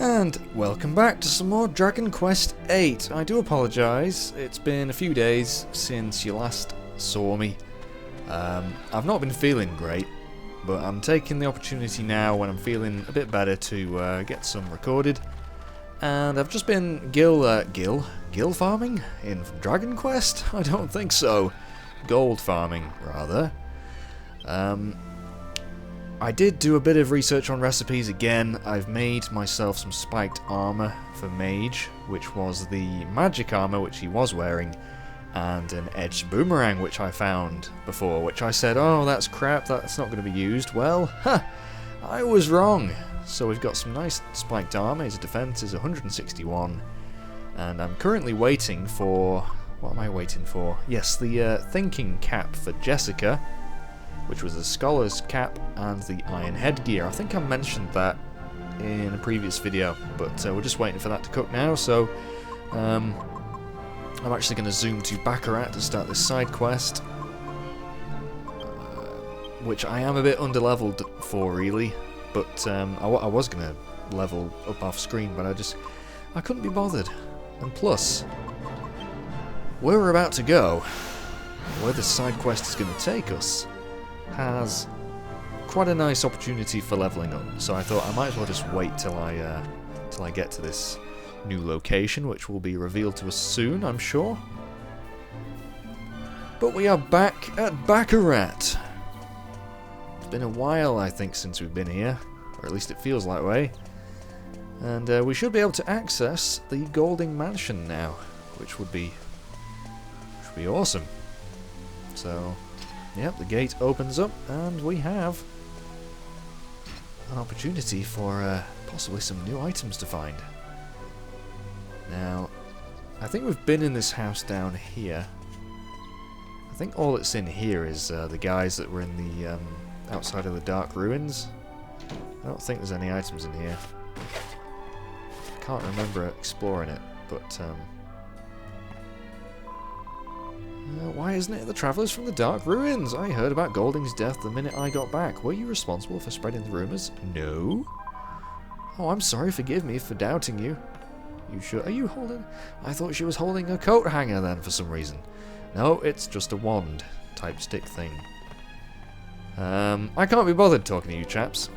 And welcome back to some more Dragon Quest VIII. I do apologise, it's been a few days since you last saw me. I've not been feeling great, but I'm taking the opportunity now when I'm feeling a bit better to get some recorded. And I've just been gill farming in Dragon Quest? I don't think so. Gold farming, rather. I did do a bit of research on recipes again. I've made myself some spiked armour for Mage, which was the magic armour which he was wearing, and an edged boomerang which I found before, which I said, oh, that's crap, that's not going to be used. Well, I was wrong. So we've got some nice spiked armour. His defence is 161, and I'm currently waiting for... what am I waiting for? Yes, the thinking cap for Jessica, which was the Scholar's Cap and the Iron Headgear. I think I mentioned that in a previous video, but we're just waiting for that to cook now, so I'm actually going to zoom to Baccarat to start this side quest, which I am a bit underleveled for, really, but I was going to level up off screen, but I couldn't be bothered. And plus, where we're about to go, where this side quest is going to take us, has quite a nice opportunity for leveling up, so I thought I might as well just wait till I get to this new location, which will be revealed to us soon, I'm sure. But we are back at Baccarat. It's been a while, I think, since we've been here, or at least it feels that way. And we should be able to access the Golding Mansion now, which would be awesome. So, yep, the gate opens up, and we have an opportunity for possibly some new items to find. Now, I think we've been in this house down here. I think all that's in here is the guys that were in the outside of the Dark Ruins. I don't think there's any items in here. I can't remember exploring it, but why isn't it the Travellers from the Dark Ruins? I heard about Golding's death the minute I got back. Were you responsible for spreading the rumours? No. Oh, I'm sorry, forgive me for doubting you. You sure? Are you holding... I thought she was holding a coat hanger then for some reason. No, it's just a wand type stick thing. I can't be bothered talking to you chaps.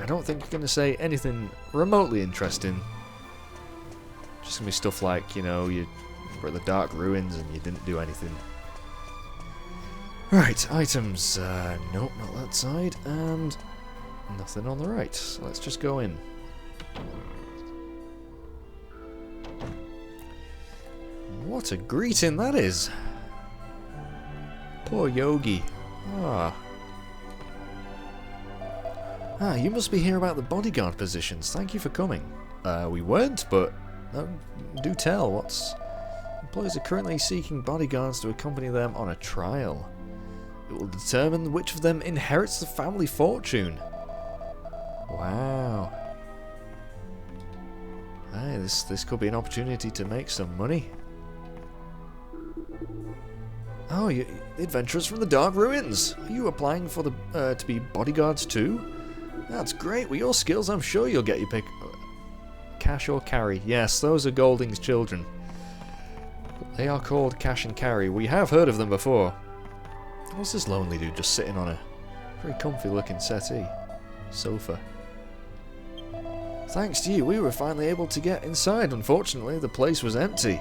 I don't think you're going to say anything remotely interesting. Just going to be stuff like, you know, you... we're at the Dark Ruins and you didn't do anything. Right, items. Nope, not that side. And nothing on the right. So let's just go in. What a greeting that is. Poor Yogi. Ah, you must be here about the bodyguard positions. Thank you for coming. We weren't, but do tell. Employees are currently seeking bodyguards to accompany them on a trial. It will determine which of them inherits the family fortune. Wow. Hey, this could be an opportunity to make some money. Oh, the adventurers from the Dark Ruins. Are you applying for the to be bodyguards too? That's great. With your skills, I'm sure you'll get your pick. Cash or Carrie? Yes, those are Golding's children. They are called Cash and Carrie. We have heard of them before. What's this lonely dude just sitting on a very comfy looking settee? Sofa. Thanks to you, we were finally able to get inside. Unfortunately, the place was empty.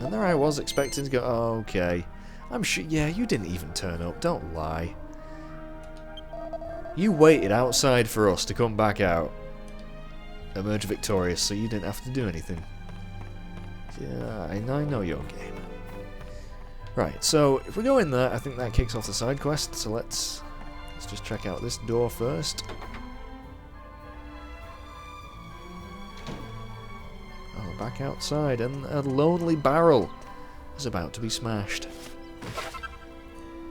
And there I was expecting to go, oh, okay. I'm sure, yeah, you didn't even turn up, don't lie. You waited outside for us to come back out. Emerge victorious, so you didn't have to do anything. Yeah, I know your game. Right, so if we go in there, I think that kicks off the side quest. So let's just check out this door first. Oh, back outside, and a lonely barrel is about to be smashed.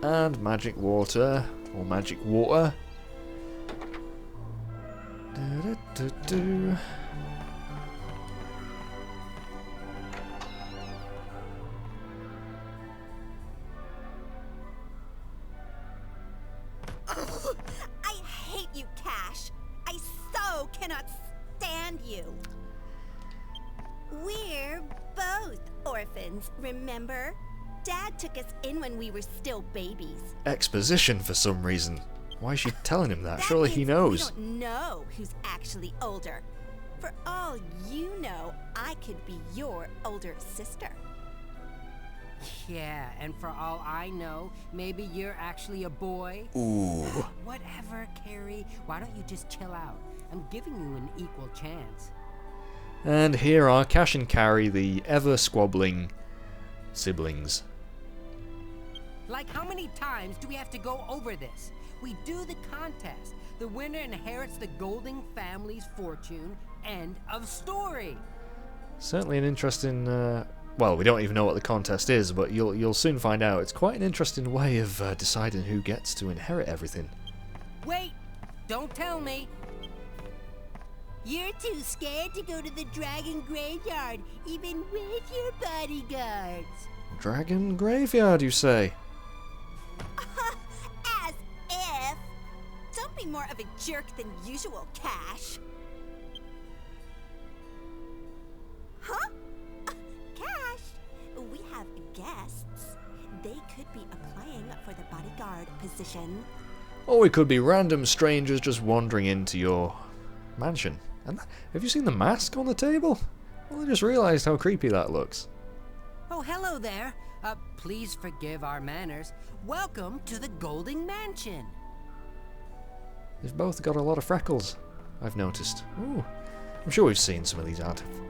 And magic water, or magic water. I hate you, Cash. I so cannot stand you. We're both orphans, remember? Dad took us in when we were still babies. Exposition for some reason. Why is she telling him that? That Surely he means knows. We don't know who's actually older. For all you know, I could be your older sister. Yeah, and for all I know, maybe you're actually a boy. Ooh. Whatever, Carrie. Why don't you just chill out? I'm giving you an equal chance. And here are Cash and Carrie, the ever-squabbling siblings. Like, how many times do we have to go over this? We do the contest. The winner inherits the Golding family's fortune. End of story. Certainly an interesting... well, we don't even know what the contest is, but you'll soon find out. It's quite an interesting way of deciding who gets to inherit everything. Wait! Don't tell me! You're too scared to go to the dragon graveyard, even with your bodyguards. Dragon graveyard, you say? As if. Don't be more of a jerk than usual, Cash. Huh? Cash, we have guests. They could be applying for the bodyguard position. Or it could be random strangers just wandering into your mansion. And have you seen the mask on the table? Well, I just realised how creepy that looks. Oh, hello there. Please forgive our manners. Welcome to the Golding Mansion. They've both got a lot of freckles, I've noticed. Ooh. I'm sure we've seen some of these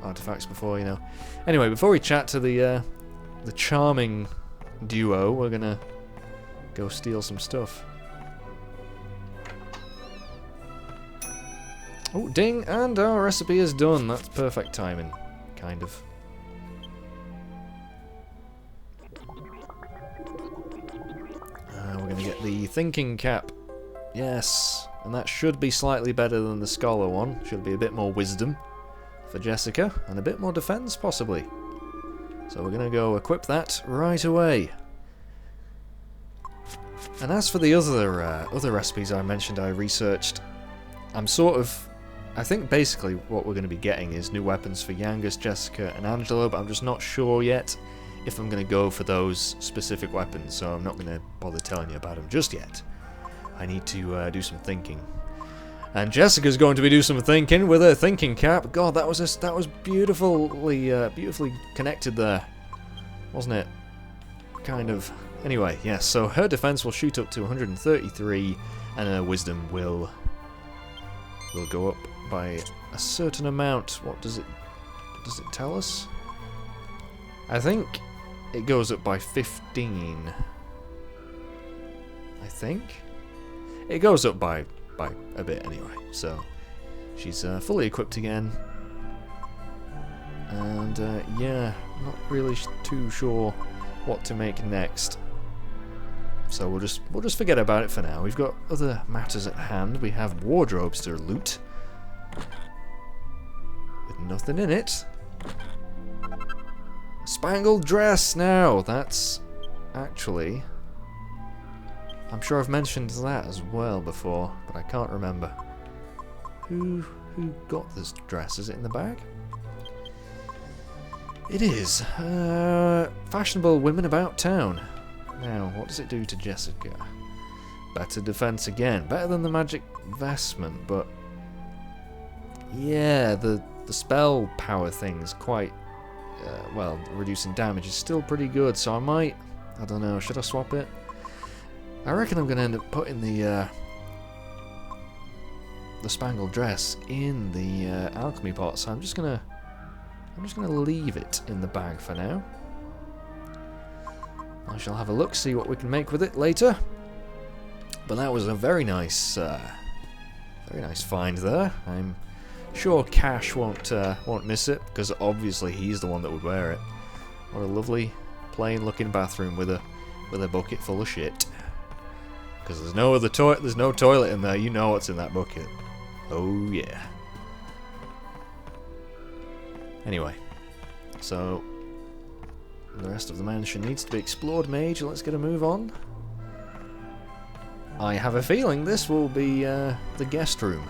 artifacts before, you know. Anyway, before we chat to the charming duo, we're gonna go steal some stuff. Oh, ding, and our recipe is done. That's perfect timing, kind of. We're gonna get the thinking cap. Yes, and that should be slightly better than the scholar one. Should be a bit more wisdom for Jessica, and a bit more defense, possibly. So we're gonna go equip that right away. And as for the other recipes I mentioned I researched, I think basically what we're going to be getting is new weapons for Yangus, Jessica, and Angelo, but I'm just not sure yet if I'm going to go for those specific weapons, so I'm not going to bother telling you about them just yet. I need to do some thinking. And Jessica's going to be doing some thinking with her thinking cap. God, that was beautifully connected there, wasn't it? Kind of. Anyway, yes. So her defense will shoot up to 133, and her wisdom will go up by a certain amount. What does it tell us? I think it goes up by 15. I think it goes up by a bit anyway. So she's fully equipped again, and yeah, not really too sure what to make next. So we'll just forget about it for now. We've got other matters at hand. We have wardrobes to loot with nothing in it. A spangled dress now. That's actually, I'm sure I've mentioned that as well before, but I can't remember. Who got this dress? Is it in the bag? It is. Fashionable women about town. Now, what does it do to Jessica? Better defense again. Better than the magic vestment, but yeah, the spell power thing's quite, well, reducing damage is still pretty good, so I don't know, should I swap it? I reckon I'm going to end up putting the spangled dress in the alchemy pot, so I'm just gonna leave it in the bag for now. I shall have a look, see what we can make with it later. But that was a very nice find there. I'm sure Cash won't miss it, because obviously he's the one that would wear it. What a lovely, plain-looking bathroom with a bucket full of shit. Because there's no toilet in there. You know what's in that bucket. Oh yeah. Anyway, so the rest of the mansion needs to be explored, Mage. Let's get a move on. I have a feeling this will be the guest room.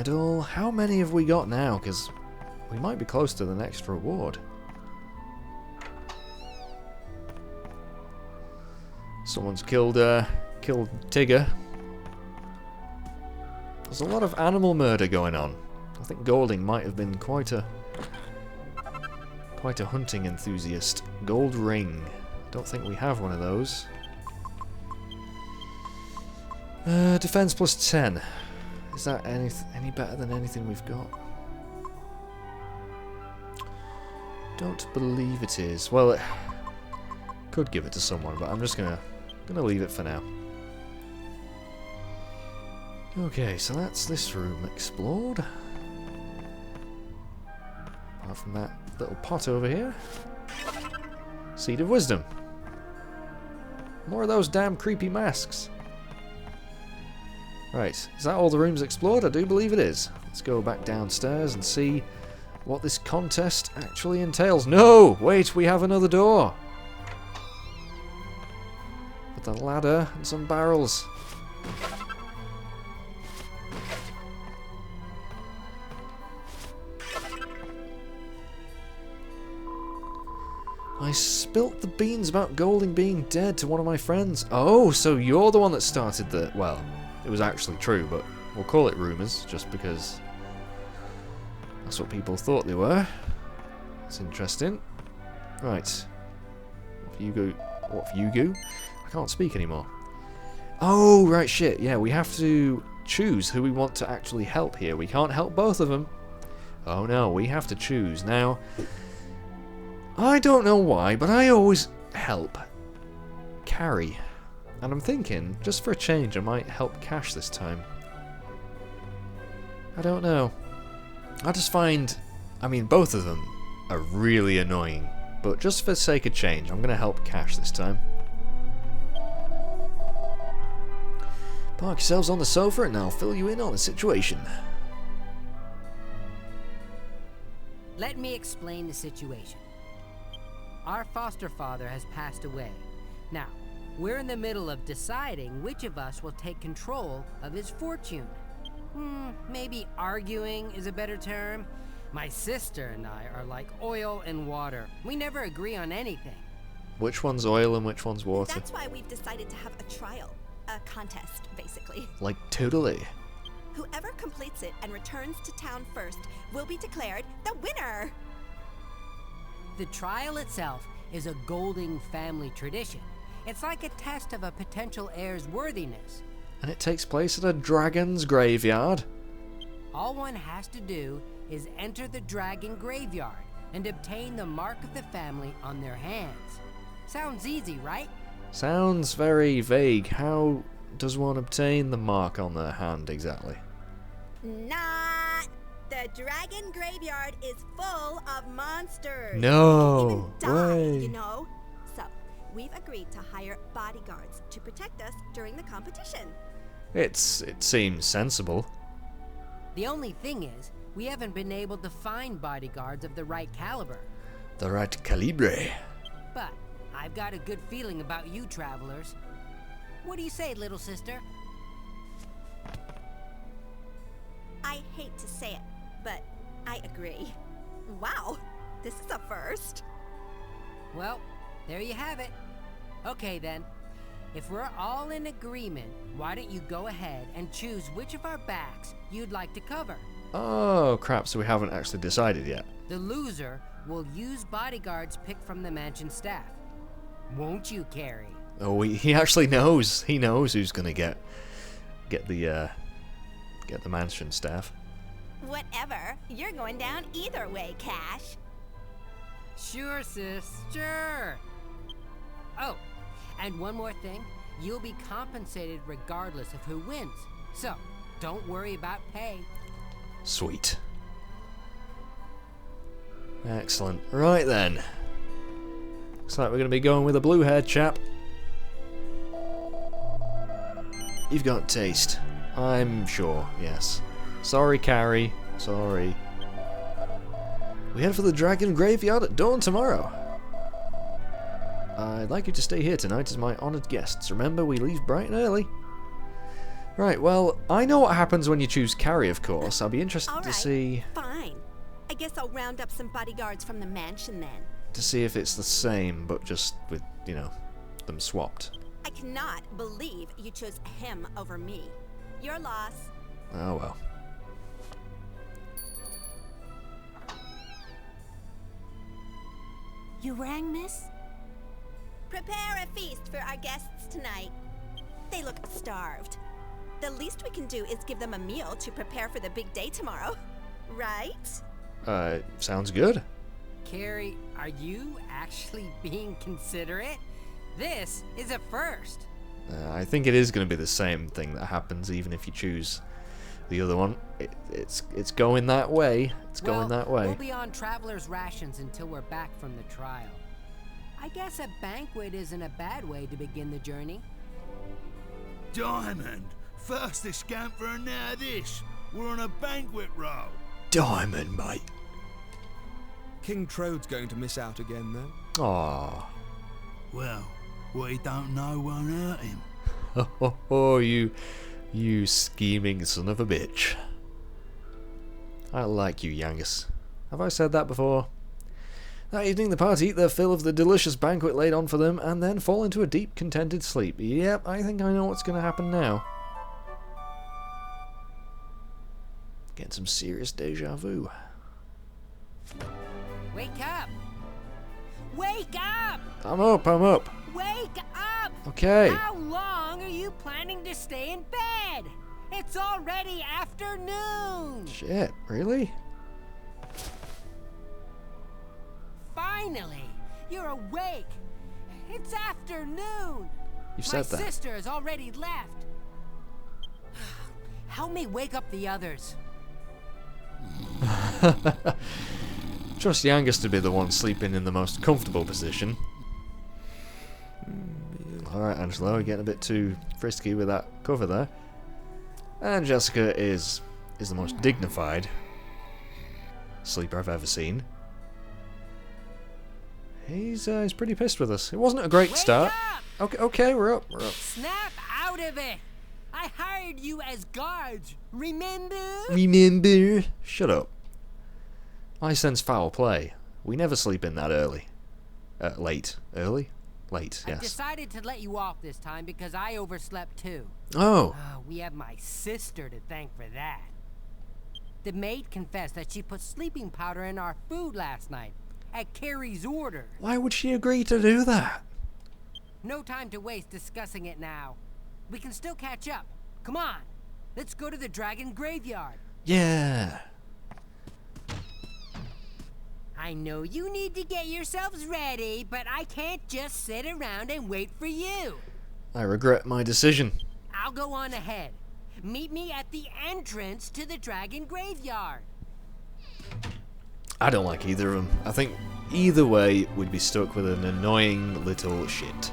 medal. How many have we got now? Because we might be close to the next reward. Someone's killed Tigger. There's a lot of animal murder going on. I think Golding might have been quite a hunting enthusiast. Gold ring. Don't think we have one of those. Defense plus 10. Is that any better than anything we've got? Don't believe it is. Well, it could give it to someone, but I'm just gonna leave it for now. Okay, so that's this room explored. Apart from that little pot over here. Seed of Wisdom. More of those damn creepy masks. Right, is that all the rooms explored? I do believe it is. Let's go back downstairs and see what this contest actually entails. No! Wait, we have another door. With a ladder and some barrels. I spilt the beans about Golding being dead to one of my friends. Oh, so you're the one that started the... Well, it was actually true, but we'll call it rumours, just because that's what people thought they were. That's interesting. Right. What for you go? I can't speak anymore. Oh, right, shit. Yeah, we have to choose who we want to actually help here. We can't help both of them. Oh no, we have to choose. Now, I don't know why, but I always help Carrie. And I'm thinking, just for a change, I might help Cash this time. I don't know. I just find... I mean, both of them are really annoying. But just for the sake of change, I'm going to help Cash this time. Park yourselves on the sofa and I'll fill you in on the situation. Let me explain the situation. Our foster father has passed away. Now, we're in the middle of deciding which of us will take control of his fortune. Maybe arguing is a better term. My sister and I are like oil and water. We never agree on anything. Which one's oil and which one's water? That's why we've decided to have a trial. A contest, basically. Like, totally. Whoever completes it and returns to town first will be declared the winner. The trial itself is a Golding family tradition. It's like a test of a potential heir's worthiness. And it takes place at a dragon's graveyard. All one has to do is enter the dragon graveyard and obtain the mark of the family on their hands. Sounds easy, right? Sounds very vague. How does one obtain the mark on their hand exactly? Not. The dragon graveyard is full of monsters. No You can even die, way. you know. So, we've agreed to hire bodyguards to protect us during the competition. It seems sensible. The only thing is, we haven't been able to find bodyguards of the right caliber. The right calibre. But I've got a good feeling about you travelers. What do you say, little sister? I hate to say it, but I agree. Wow, this is a first. Well, there you have it. Okay then, if we're all in agreement, why don't you go ahead and choose which of our backs you'd like to cover? Oh crap, so we haven't actually decided yet. The loser will use bodyguards picked from the mansion staff. Won't you, Carrie? Oh, he actually knows. He knows who's gonna get the mansion staff. Whatever. You're going down either way, Cash. Sure, sis, sure. Oh, and one more thing. You'll be compensated regardless of who wins. So, don't worry about pay. Sweet. Excellent. Right then. Looks like we're going to be going with a blue-haired chap. You've got taste. I'm sure, yes. Sorry, Carrie. Sorry. We head for the dragon graveyard at dawn tomorrow. I'd like you to stay here tonight as my honoured guests. Remember, we leave bright and early. Right, well, I know what happens when you choose Carrie, of course. I'll be interested All to right, see fine. I guess I'll round up some bodyguards from the mansion then. if it's the same, but just with, you know, them swapped. I cannot believe you chose him over me. Your loss. Oh well. You rang, miss? Prepare a feast for our guests tonight. They look starved. The least we can do is give them a meal to prepare for the big day tomorrow. Right? Sounds good. Carrie, are you actually being considerate? This is a first. I think it is going to be the same thing that happens even if you choose the other one. It's going that way. It's going that way. We'll be on traveler's rations until we're back from the trial. I guess a banquet isn't a bad way to begin the journey. Diamond, first they scamper and now this. We're on a banquet roll. Diamond, mate. King Trode's going to miss out again, then? Aww. Well, what he don't know won't hurt him. Oh, you scheming son of a bitch. I like you, Yangus. Have I said that before? That evening the party eat their fill of the delicious banquet laid on for them, and then fall into a deep, contented sleep. Yep, I think I know what's going to happen now. Getting some serious deja vu. Wake up! Wake up! I'm up. Wake up! Okay. How long are you planning to stay in bed? It's already afternoon! Shit, really? Finally! You're awake! It's afternoon! You said that. My sister has already left. Help me wake up the others. Trust Yangus to be the one sleeping in the most comfortable position. Alright, Angelo, you're getting a bit too frisky with that cover there. And Jessica is the most dignified sleeper I've ever seen. He's pretty pissed with us. It wasn't a great Wake start. up! Okay, we're up. Snap out of it! I hired you as guards, remember? Remember? Shut up. I sense foul play. We never sleep in that early. Late. Early? Late, I yes. decided to let you off this time because I overslept too. Oh. We have my sister to thank for that. The maid confessed that she put sleeping powder in our food last night, at Carrie's order. Why would she agree to do that? No time to waste discussing it now. We can still catch up. Come on, let's go to the dragon graveyard. Yeah. I know you need to get yourselves ready, but I can't just sit around and wait for you. I regret my decision. I'll go on ahead. Meet me at the entrance to the dragon graveyard. I don't like either of them. I think either way we'd be stuck with an annoying little shit.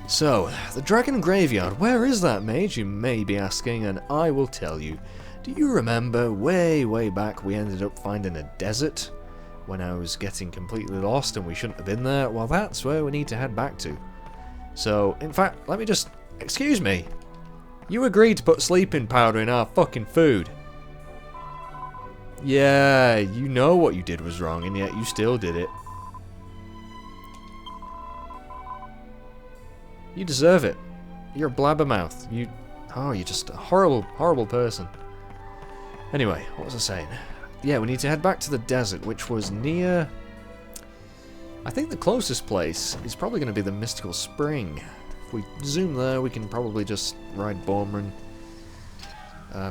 So, the dragon graveyard, where is that, mage, you may be asking, and I will tell you. Do you remember way back we ended up finding a desert? When I was getting completely lost and we shouldn't have been there? Well, that's where we need to head back to. So, in fact, let me just... Excuse me. You agreed to put sleeping powder in our fucking food. Yeah, you know what you did was wrong, and yet you still did it. You deserve it. You're a blabbermouth. You're just a horrible person. Anyway, what was I saying? Yeah, we need to head back to the desert, which was near... I think the closest place is probably going to be the Mystical Spring. If we zoom there, we can probably just ride Borman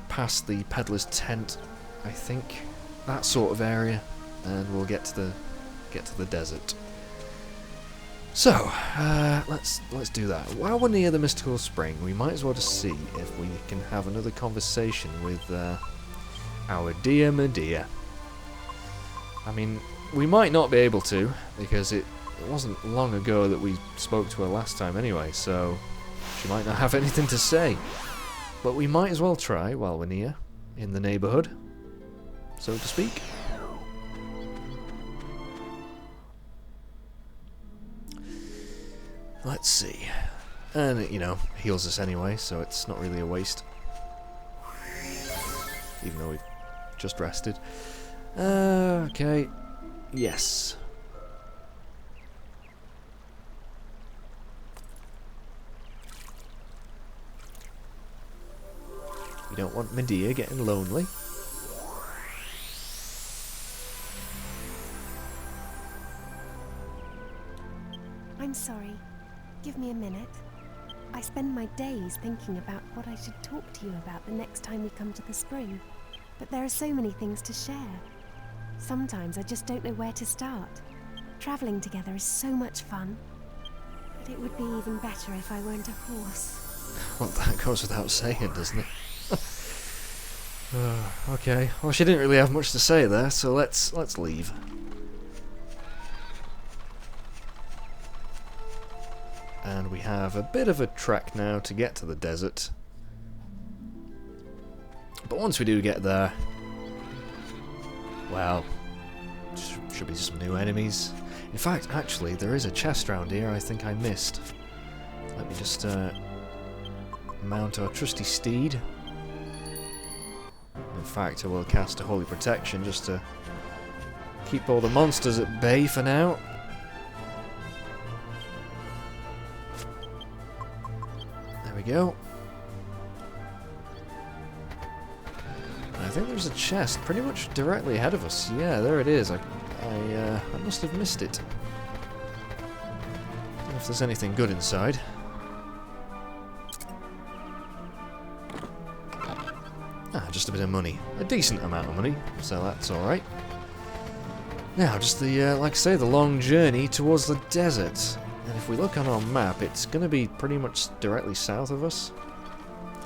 past the peddler's tent, I think. That sort of area, and we'll get to the desert. So, let's do that. While we're near the Mystical Spring, we might as well just see if we can have another conversation with our dear Medea. I mean, we might not be able to, because it wasn't long ago that we spoke to her last time anyway, so she might not have anything to say. But we might as well try while we're near, in the neighbourhood, so to speak. Let's see. And, heals us anyway, so it's not really a waste. even though we've just rested. Okay. Yes. We don't want Medea getting lonely. I'm sorry. Give me a minute. I spend my days thinking about what I should talk to you about the next time we come to the spring. But there are so many things to share. Sometimes I just don't know where to start. Traveling together is so much fun. But it would be even better if I weren't a horse. Well, that goes without saying, doesn't it? Okay. Well, she didn't really have much to say there, so let's leave. And we have a bit of a trek now to get to the desert. But once we do get there, well, should be some new enemies. In fact, actually, there is a chest round here I think I missed. Let me just mount our trusty steed. In fact, I will cast a Holy Protection just to keep all the monsters at bay for now. There we go. I think there's a chest pretty much directly ahead of us. Yeah, there it is. I must have missed it. Don't know if there's anything good inside. Just a bit of money. A decent amount of money, so that's alright. Now, just the, like I say, the long journey towards the desert. And if we look on our map, it's going to be pretty much directly south of us.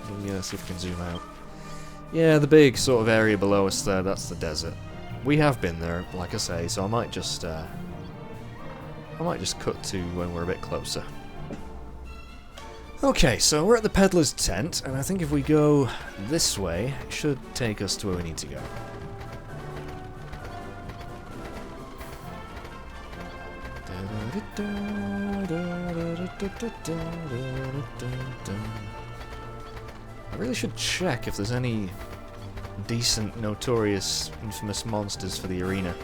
Let me see if we can zoom out. Yeah, the big sort of area below us there, that's the desert. We have been there, like I say, so I might just cut to when we're a bit closer. Okay, so we're at the peddler's tent, and I think if we go this way, it should take us to where we need to go. I really should check if there's any decent, notorious, infamous monsters for the arena.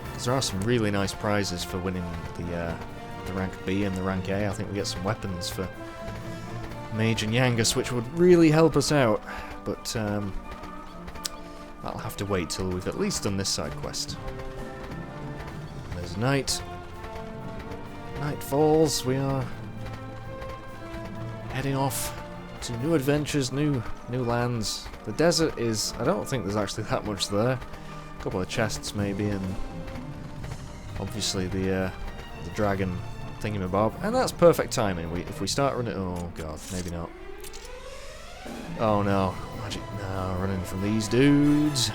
Because there are some really nice prizes for winning the rank B and the rank A. I think we get some weapons for Mage and Yangus, which would really help us out. But that'll have to wait till we've at least done this side quest. There's night. Night falls. We are heading off to new adventures, new lands. The desert is... I don't think there's actually that much there. A couple of chests maybe, and obviously the dragon thingamabob. And that's perfect timing. If we start running... Oh god, maybe not. Oh no. Magic. No, running from these dudes.